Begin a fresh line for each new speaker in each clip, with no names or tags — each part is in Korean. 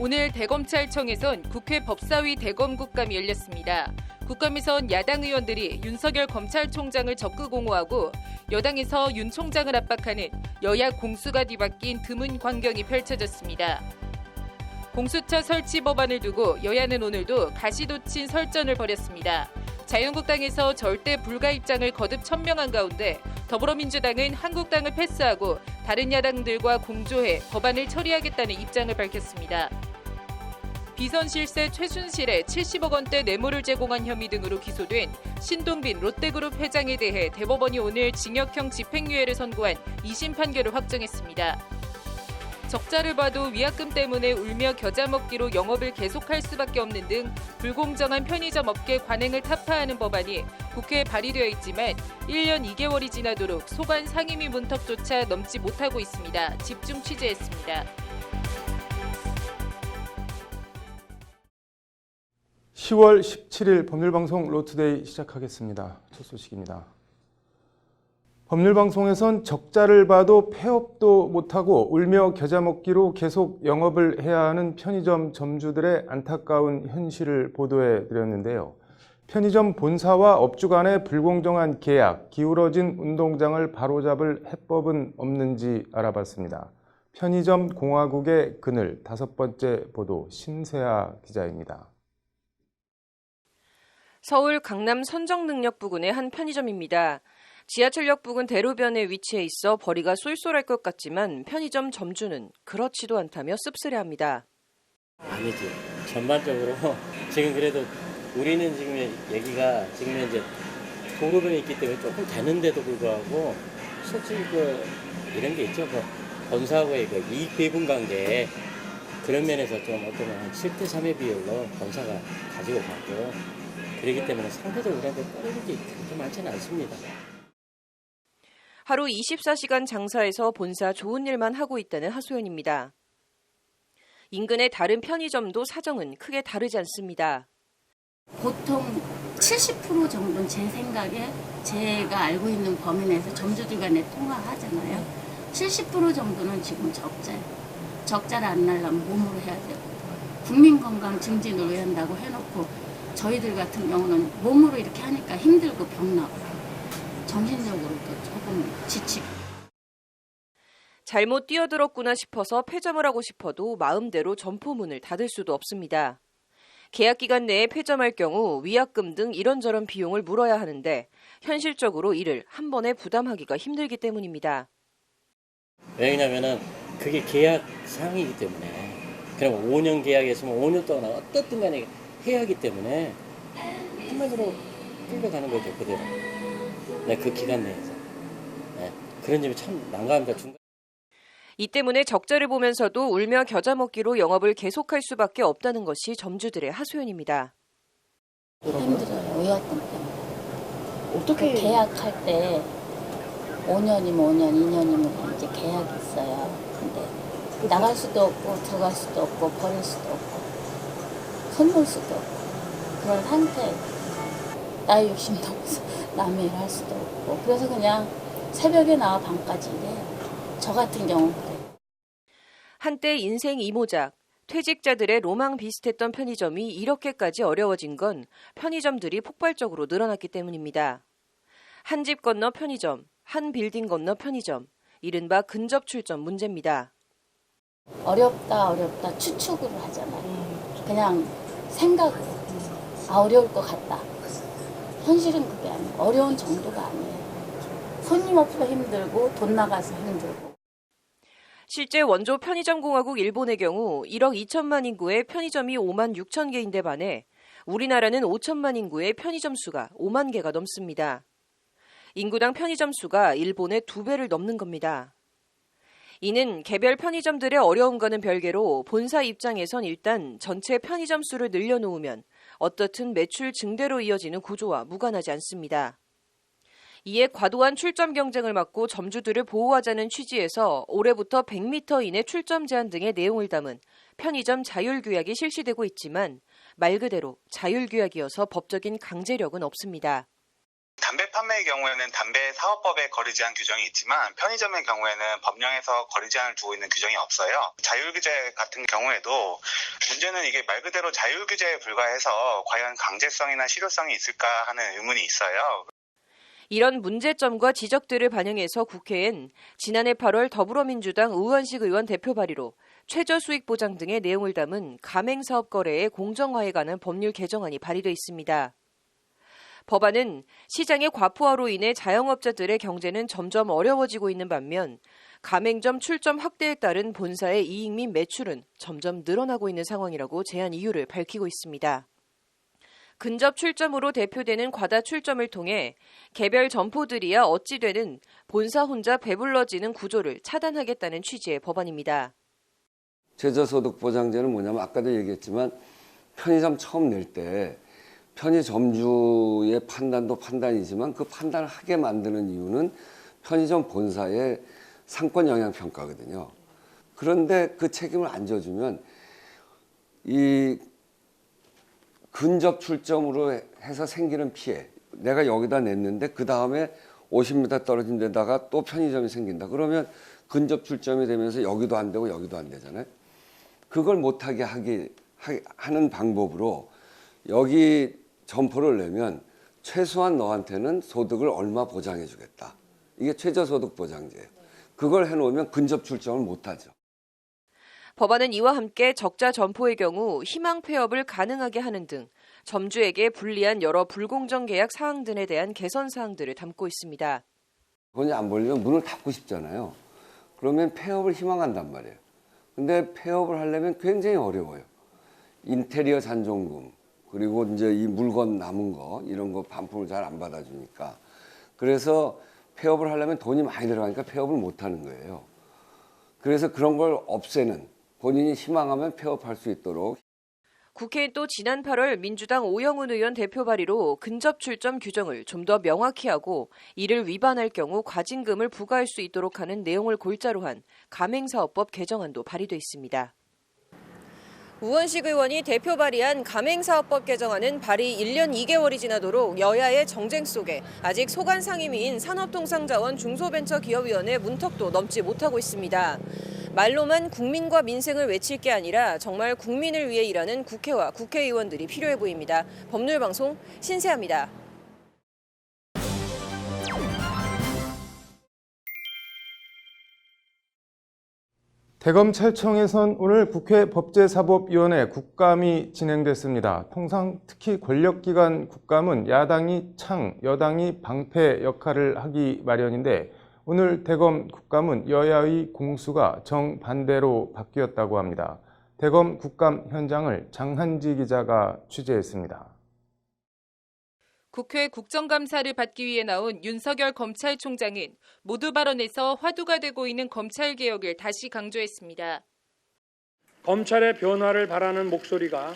오늘 대검찰청에선 국회 법사위 대검 국감이 열렸습니다. 국감에선 야당 의원들이 윤석열 검찰총장을 적극 옹호하고 여당에서 윤 총장을 압박하는 여야 공수가 뒤바뀐 드문 광경이 펼쳐졌습니다. 공수처 설치 법안을 두고 여야는 오늘도 가시돋친 설전을 벌였습니다. 자유한국당에서 절대 불가 입장을 거듭 천명한 가운데 더불어민주당은 한국당을 패스하고 다른 야당들과 공조해 법안을 처리하겠다는 입장을 밝혔습니다. 비선 실세 최순실에 70억 원대 뇌물을 제공한 혐의 등으로 기소된 신동빈 롯데그룹 회장에 대해 대법원이 오늘 징역형 집행유예를 선고한 2심 판결을 확정했습니다. 적자를 봐도 위약금 때문에 울며 겨자 먹기로 영업을 계속할 수밖에 없는 등 불공정한 편의점 업계 관행을 타파하는 법안이 국회에 발의되어 있지만 1년 2개월이 지나도록 소관 상임위 문턱조차 넘지 못하고 있습니다. 집중 취재했습니다.
10월 17일 법률방송 로투데이 시작하겠습니다. 첫 소식입니다. 법률방송에선 적자를 봐도 폐업도 못하고 울며 겨자 먹기로 계속 영업을 해야 하는 편의점 점주들의 안타까운 현실을 보도해 드렸는데요. 편의점 본사와 업주 간의 불공정한 계약, 기울어진 운동장을 바로잡을 해법은 없는지 알아봤습니다. 편의점 공화국의 그늘 5번째 보도 신세아 기자입니다.
서울 강남 선정능력 부근의 한 편의점입니다. 지하철역 부근 대로변에 위치해 있어 벌이가 쏠쏠할 것 같지만 편의점 점주는 그렇지도 않다며 씁쓸해합니다.
아니지. 전반적으로 지금 그래도 우리는 지금 얘기가 지금 이제 도로변에 있기 때문에 조금 되는데도 불구하고 솔직히 이런 게 있죠. 본사하고의 이익 배분 관계 그런 면에서 좀 어떤 한 7대 3의 비율로 본사가 가지고 가고 그렇기 때문에 상대적으로 우리한테 떨어질 게 그렇게 많지는 않습니다.
하루 24시간 장사해서 본사 좋은 일만 하고 있다는 하소연입니다. 인근의 다른 편의점도 사정은 크게 다르지 않습니다.
보통 70% 정도는 제 생각에 제가 알고 있는 범위 내에서 점주들 간에 통화하잖아요. 70% 정도는 지금 적자예요. 적자를 안 내려면 몸으로 해야 되고 국민 건강 증진을 왜 한다고 해놓고 저희들 같은 경우는 몸으로 이렇게 하니까 힘들고 병나고 정신적으로도 조금 지치고.
잘못 뛰어들었구나 싶어서 폐점을 하고 싶어도 마음대로 점포문을 닫을 수도 없습니다. 계약 기간 내에 폐점할 경우 위약금 등 이런저런 비용을 물어야 하는데 현실적으로 이를 한 번에 부담하기가 힘들기 때문입니다.
왜냐면은 그게 계약 사항이기 때문에 그럼 5년 계약했으면 5년 동안 어떻든 간에 해야 하기 때문에 한마디로 끌려가는 거죠, 그대로. 네, 그 기간 내에서. 네, 그런 점이 참 난감합니다.
이 때문에 적자를 보면서도 울며 겨자 먹기로 영업을 계속할 수밖에 없다는 것이 점주들의 하소연입니다.
힘들어요. 위약금 때문에.
어떻게
계약할 때 5년이면 5년, 2년이면 이제 계약이 있어요. 근데 나갈 수도 없고 들어갈 수도 없고 버릴 수도 없고 손 볼 수도 없고 그런 상태에 나이 60 넘어서 남의 일 할 수도 없고 그래서 그냥 새벽에 나와 밤까지 일해요. 저 같은 경우는 그래요.
한때 인생 이모작, 퇴직자들의 로망 비슷했던 편의점이 이렇게까지 어려워진 건 편의점들이 폭발적으로 늘어났기 때문입니다. 한 집 건너 편의점, 한 빌딩 건너 편의점, 이른바 근접 출점 문제입니다.
어렵다 추측으로 하잖아요. 그냥 생각으로 어려울 것 같다. 현실은 그게 아니에요. 어려운 정도가 아니에요. 손님 없어 힘들고 돈 나가서 힘들고.
실제 원조 편의점공화국 일본의 경우 1억 2천만 인구의 편의점이 5만 6천 개인데 반해 우리나라는 5천만 인구의 편의점 수가 5만 개가 넘습니다. 인구당 편의점 수가 일본의 2배를 넘는 겁니다. 이는 개별 편의점들의 어려움과는 별개로 본사 입장에선 일단 전체 편의점 수를 늘려놓으면 어떻든 매출 증대로 이어지는 구조와 무관하지 않습니다. 이에 과도한 출점 경쟁을 막고 점주들을 보호하자는 취지에서 올해부터 100m 이내 출점 제한 등의 내용을 담은 편의점 자율규약이 실시되고 있지만 말 그대로 자율규약이어서 법적인 강제력은 없습니다.
담배 판매의 경우에는 담배 사업법에 거리 제한 규정이 있지만 편의점의 경우에는 법령에서 거리 제한을 두고 있는 규정이 없어요. 자율규제 같은 경우에도 문제는 이게 말 그대로 자율규제에 불과해서 과연 강제성이나 실효성이 있을까 하는 의문이 있어요.
이런 문제점과 지적들을 반영해서 국회엔 지난해 8월 더불어민주당 우원식 의원 대표 발의로 최저수익 보장 등의 내용을 담은 가맹사업 거래의 공정화에 관한 법률 개정안이 발의돼 있습니다. 법안은 시장의 과포화로 인해 자영업자들의 경제는 점점 어려워지고 있는 반면 가맹점 출점 확대에 따른 본사의 이익 및 매출은 점점 늘어나고 있는 상황이라고 제안 이유를 밝히고 있습니다. 근접 출점으로 대표되는 과다 출점을 통해 개별 점포들이야 어찌 되는 본사 혼자 배불러지는 구조를 차단하겠다는 취지의 법안입니다.
최저소득보장제는 뭐냐면 아까도 얘기했지만 편의점 처음 낼 때 편의점주의 판단도 판단이지만 그 판단을 하게 만드는 이유는 편의점 본사의 상권 영향 평가거든요. 그런데 그 책임을 안 져주면 이 근접 출점으로 해서 생기는 피해, 내가 여기다 냈는데 그 다음에 50m 떨어진 데다가 또 편의점이 생긴다. 그러면 근접 출점이 되면서 여기도 안 되고 여기도 안 되잖아요. 그걸 못하게 하는 방법으로 여기 점포를 내면 최소한 너한테는 소득을 얼마 보장해 주겠다. 이게 최저소득 보장제예요. 그걸 해놓으면 근접 출점을 못하죠.
법안은 이와 함께 적자 점포의 경우 희망 폐업을 가능하게 하는 등 점주에게 불리한 여러 불공정 계약 사항 등에 대한 개선 사항들을 담고 있습니다.
돈이 안 벌리면 문을 닫고 싶잖아요. 그러면 폐업을 희망한단 말이에요. 근데 폐업을 하려면 굉장히 어려워요. 인테리어 잔존금, 그리고 이제 이 물건 남은 거, 이런 거 반품을 잘 안 받아주니까. 그래서 폐업을 하려면 돈이 많이 들어가니까 폐업을 못 하는 거예요. 그래서 그런 걸 없애는, 본인이 희망하면 폐업할 수 있도록.
국회엔 또 지난 8월 민주당 오영훈 의원 대표 발의로 근접 출점 규정을 좀 더 명확히 하고 이를 위반할 경우 과징금을 부과할 수 있도록 하는 내용을 골자로 한 가맹사업법 개정안도 발의돼 있습니다. 우원식 의원이 대표 발의한 가맹사업법 개정안은 발의 1년 2개월이 지나도록 여야의 정쟁 속에 아직 소관 상임위인 산업통상자원 중소벤처기업위원회 문턱도 넘지 못하고 있습니다. 말로만 국민과 민생을 외칠 게 아니라 정말 국민을 위해 일하는 국회와 국회의원들이 필요해 보입니다. 법률방송 신세아입니다.
대검찰청에선 오늘 국회 법제사법위원회 국감이 진행됐습니다. 통상 특히 권력기관 국감은 야당이 창, 여당이 방패 역할을 하기 마련인데 오늘 대검 국감은 여야의 공수가 정반대로 바뀌었다고 합니다. 대검 국감 현장을 장한지 기자가 취재했습니다.
국회 국정감사를 받기 위해 나온 윤석열 검찰총장은 모두 발언에서 화두가 되고 있는 검찰개혁을 다시 강조했습니다.
검찰의 변화를 바라는 목소리가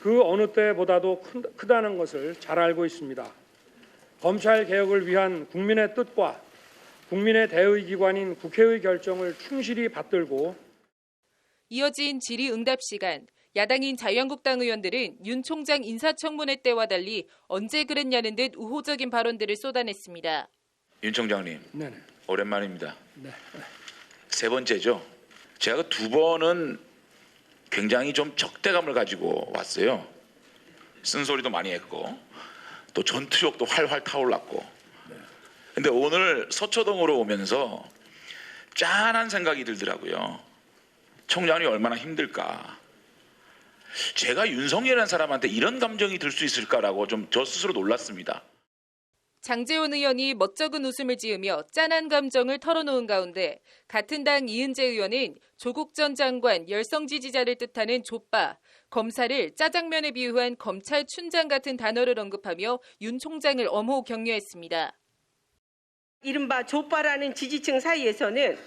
그 어느 때보다도 크다는 것을 잘 알고 있습니다. 검찰개혁을 위한 국민의 뜻과 국민의 대의기관인 국회의 결정을 충실히 받들고
이어진 질의응답 시간. 야당인 자유한국당 의원들은 윤 총장 인사청문회 때와 달리 언제 그랬냐는 듯 우호적인 발언들을 쏟아냈습니다.
윤 총장님,
네네.
오랜만입니다.
네.
세 번째죠. 제가 두 번은 굉장히 좀 적대감을 가지고 왔어요. 쓴소리도 많이 했고 또 전투욕도 활활 타올랐고. 근데 오늘 서초동으로 오면서 짠한 생각이 들더라고요. 총장이 얼마나 힘들까. 제가 윤석열이라는 사람한테 이런 감정이 들 수 있을까라고 좀 저 스스로 놀랐습니다.
장제원 의원이 멋쩍은 웃음을 지으며 짠한 감정을 털어놓은 가운데 같은 당 이은재 의원은 조국 전 장관 열성 지지자를 뜻하는 족바, 검사를 짜장면에 비유한 검찰 춘장 같은 단어를 언급하며 윤 총장을 엄호 격려했습니다.
이른바 족바라는 지지층 사이에서는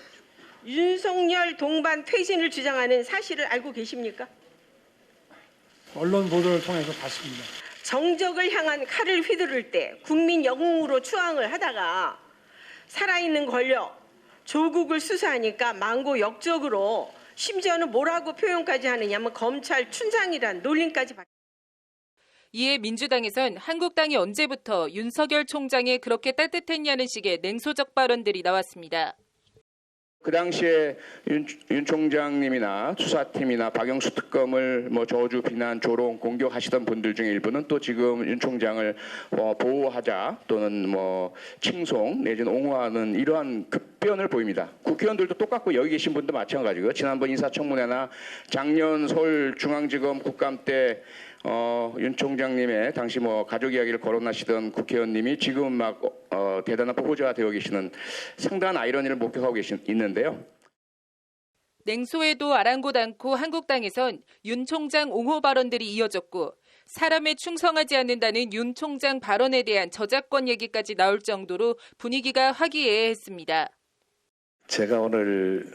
윤석열 동반 퇴진을 주장하는 사실을 알고 계십니까?
언론 보도를 통해서 봤습니다.
정적을 향한 칼을 휘두를 때 국민 영웅으로 추앙을 하다가 살아있는 권력, 조국을 수사하니까 망고 역적으로 심지어는 뭐라고 표현까지 하느냐면 검찰 춘장이란 놀림까지 받.
이에 민주당에선 한국당이 언제부터 윤석열 총장이 그렇게 따뜻했냐는 식의 냉소적 발언들이 나왔습니다.
그 당시에 윤 총장님이나 수사팀이나 박영수 특검을 저주, 비난, 조롱, 공격하시던 분들 중에 일부는 또 지금 윤 총장을 보호하자 또는 칭송 내지는 옹호하는 이러한 급변을 보입니다. 국회의원들도 똑같고 여기 계신 분도 마찬가지고요. 지난번 인사청문회나 작년 서울중앙지검 국감 때 윤 총장님의 당시 가족 이야기를 거론하시던 국회의원님이 지금 막 대단한 보호자가 되어 계시는 상당한 아이러니를 목격하고 있는데요.
냉소에도 아랑곳 않고 한국당에선 윤 총장 옹호 발언들이 이어졌고 사람에 충성하지 않는다는 윤 총장 발언에 대한 저작권 얘기까지 나올 정도로 분위기가 화기애애했습니다.
제가 오늘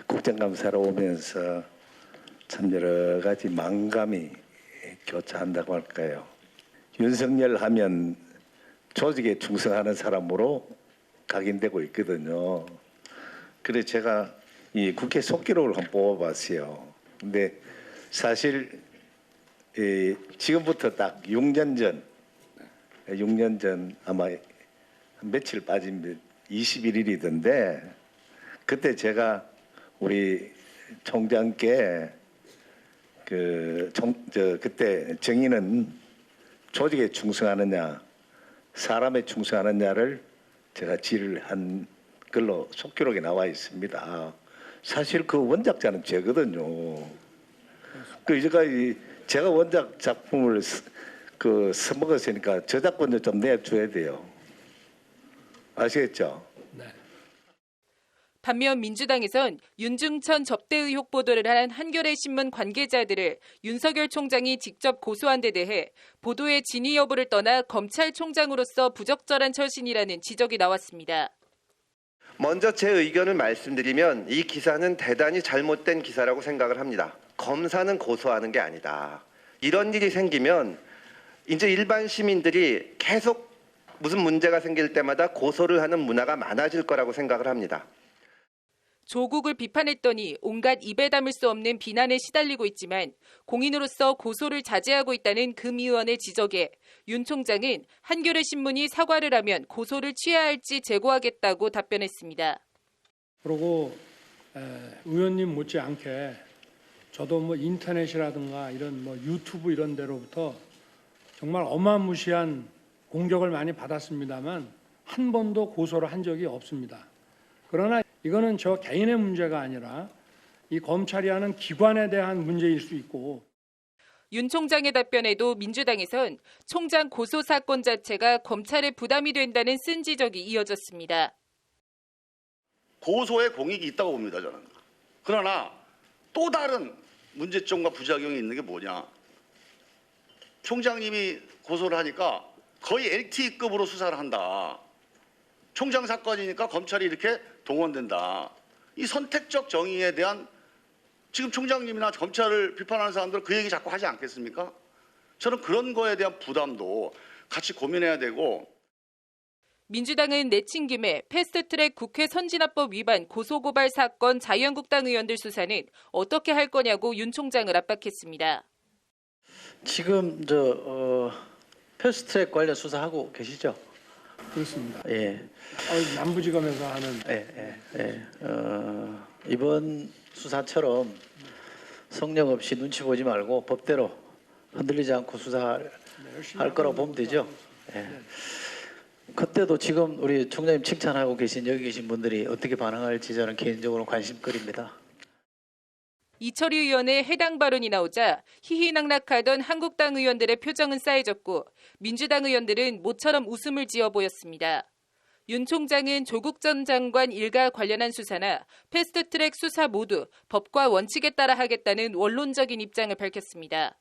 국정감사로 오면서 참 여러 가지 망감이 교차한다고 할까요? 윤석열 하면 조직에 충성하는 사람으로 각인되고 있거든요. 그래서 제가 이 국회 속기록을 한번 뽑아봤어요. 근데 사실 지금부터 딱 6년 전 아마 며칠 빠진 21일이던데 그때 제가 우리 총장께 그때 정의는 조직에 충성하느냐 사람에 충성하느냐를 제가 질의를 한 걸로 속기록에 나와 있습니다. 사실 그 원작자는 제거든요. 제가 원작 작품을 써먹었으니까 저작권을 좀 내줘야 돼요. 아시겠죠? 네.
반면 민주당에선 윤중천 접대 의혹 보도를 한 한겨레 신문 관계자들을 윤석열 총장이 직접 고소한 데 대해 보도의 진위 여부를 떠나 검찰총장으로서 부적절한 처신이라는 지적이 나왔습니다.
먼저 제 의견을 말씀드리면 이 기사는 대단히 잘못된 기사라고 생각을 합니다. 검사는 고소하는 게 아니다. 이런 일이 생기면 이제 일반 시민들이 계속 무슨 문제가 생길 때마다 고소를 하는 문화가 많아질 거라고 생각을 합니다.
조국을 비판했더니 온갖 입에 담을 수 없는 비난에 시달리고 있지만 공인으로서 고소를 자제하고 있다는 금 의원의 지적에 윤 총장은 한겨레 신문이 사과를 하면 고소를 취해야 할지 재고하겠다고 답변했습니다.
그리고 의원님 못지않게 저도 인터넷이라든가 이런 유튜브 이런 데로부터 정말 어마무시한 공격을 많이 받았습니다만 한 번도 고소를 한 적이 없습니다. 그러나 이거는 저 개인의 문제가 아니라 이 검찰이 하는 기관에 대한 문제일 수 있고.
윤 총장의 답변에도 민주당에선 총장 고소 사건 자체가 검찰에 부담이 된다는 쓴 지적이 이어졌습니다.
고소에 공익이 있다고 봅니다, 저는. 그러나 또 다른 문제점과 부작용이 있는 게 뭐냐. 총장님이 고소를 하니까 거의 LTE급으로 수사를 한다. 총장 사건이니까 검찰이 이렇게 동원된다. 이 선택적 정의에 대한 지금 총장님이나 검찰을 비판하는 사람들 그 얘기 자꾸 하지 않겠습니까? 저는 그런 거에 대한 부담도 같이 고민해야 되고.
민주당은 내친 김에 패스트트랙 국회 선진화법 위반 고소고발 사건 자유한국당 의원들 수사는 어떻게 할 거냐고 윤 총장을 압박했습니다.
지금 패스트트랙 관련 수사하고 계시죠?
그렇습니다.
예.
남부지검에서 하는.
이번 수사처럼 성령 없이 눈치 보지 말고 법대로 흔들리지 않고 수사할 거라고 보면 되죠. 예. 그때도 지금 우리 총장님 칭찬하고 계신 여기 계신 분들이 어떻게 반응할지 저는 개인적으로 관심거리입니다.
이철희 의원의 해당 발언이 나오자 희희낙낙하던 한국당 의원들의 표정은 싸해졌고 민주당 의원들은 모처럼 웃음을 지어 보였습니다. 윤 총장은 조국 전 장관 일가 관련한 수사나 패스트트랙 수사 모두 법과 원칙에 따라 하겠다는 원론적인 입장을 밝혔습니다.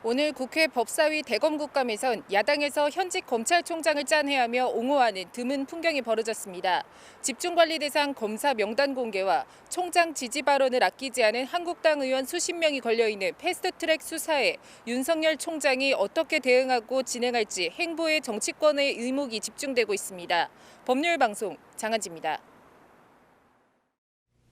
오늘 국회 법사위 대검국감에선 야당에서 현직 검찰총장을 짠해하며 옹호하는 드문 풍경이 벌어졌습니다. 집중관리 대상 검사 명단 공개와 총장 지지 발언을 아끼지 않은 한국당 의원 수십 명이 걸려있는 패스트트랙 수사에 윤석열 총장이 어떻게 대응하고 진행할지 행보의 정치권의 의목이 집중되고 있습니다. 법률방송 장한지입니다.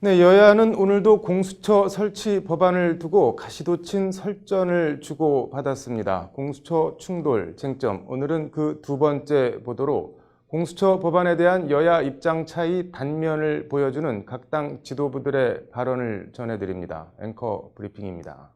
네, 여야는 오늘도 공수처 설치 법안을 두고 가시도친 설전을 주고받았습니다. 공수처 충돌 쟁점, 오늘은 그 두 번째 보도로 공수처 법안에 대한 여야 입장 차이 단면을 보여주는 각 당 지도부들의 발언을 전해드립니다. 앵커 브리핑입니다.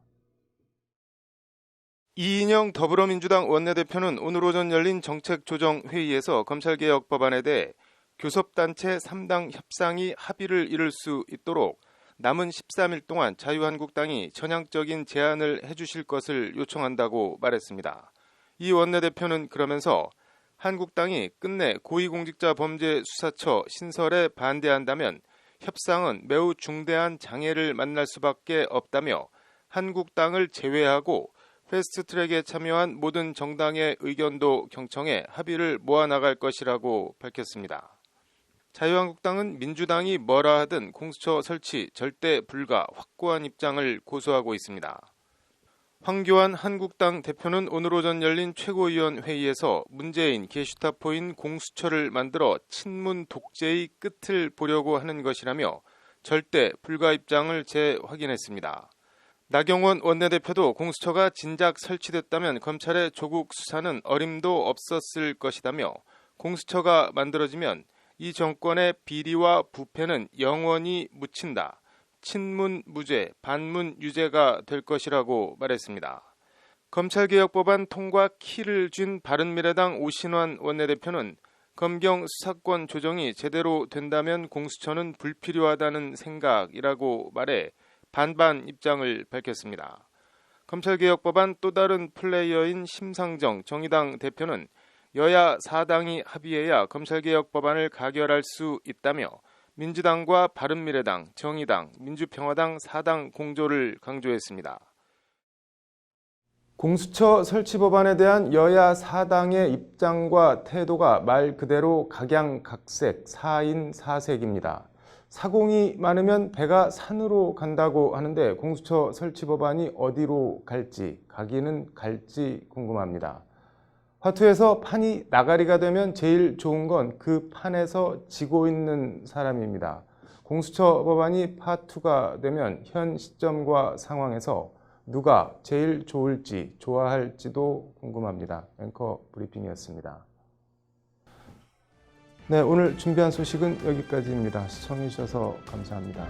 이인영 더불어민주당 원내대표는 오늘 오전 열린 정책조정회의에서 검찰개혁 법안에 대해 교섭단체 3당 협상이 합의를 이룰 수 있도록 남은 13일 동안 자유한국당이 전향적인 제안을 해주실 것을 요청한다고 말했습니다. 이 원내대표는 그러면서 한국당이 끝내 고위공직자범죄수사처 신설에 반대한다면 협상은 매우 중대한 장애를 만날 수밖에 없다며 한국당을 제외하고 패스트트랙에 참여한 모든 정당의 의견도 경청해 합의를 모아나갈 것이라고 밝혔습니다. 자유한국당은 민주당이 뭐라 하든 공수처 설치 절대 불가 확고한 입장을 고수하고 있습니다. 황교안 한국당 대표는 오늘 오전 열린 최고위원 회의에서 문재인 게슈타포인 공수처를 만들어 친문 독재의 끝을 보려고 하는 것이라며 절대 불가 입장을 재확인했습니다. 나경원 원내대표도 공수처가 진작 설치됐다면 검찰의 조국 수사는 어림도 없었을 것이다며 공수처가 만들어지면 이 정권의 비리와 부패는 영원히 묻힌다. 친문 무죄, 반문 유죄가 될 것이라고 말했습니다. 검찰개혁법안 통과 키를 쥔 바른미래당 오신환 원내대표는 검경 수사권 조정이 제대로 된다면 공수처는 불필요하다는 생각이라고 말해 반반 입장을 밝혔습니다. 검찰개혁법안 또 다른 플레이어인 심상정 정의당 대표는 여야 4당이 합의해야 검찰개혁 법안을 가결할 수 있다며 민주당과 바른미래당, 정의당, 민주평화당 4당 공조를 강조했습니다. 공수처 설치 법안에 대한 여야 4당의 입장과 태도가 말 그대로 각양각색, 4인 4색입니다. 사공이 많으면 배가 산으로 간다고 하는데 공수처 설치 법안이 어디로 갈지, 가기는 갈지 궁금합니다. 화투에서 판이 나가리가 되면 제일 좋은 건 그 판에서 지고 있는 사람입니다. 공수처 법안이 파2가 되면 현 시점과 상황에서 누가 제일 좋을지, 좋아할지도 궁금합니다. 앵커 브리핑이었습니다. 네, 오늘 준비한 소식은 여기까지입니다. 시청해주셔서 감사합니다.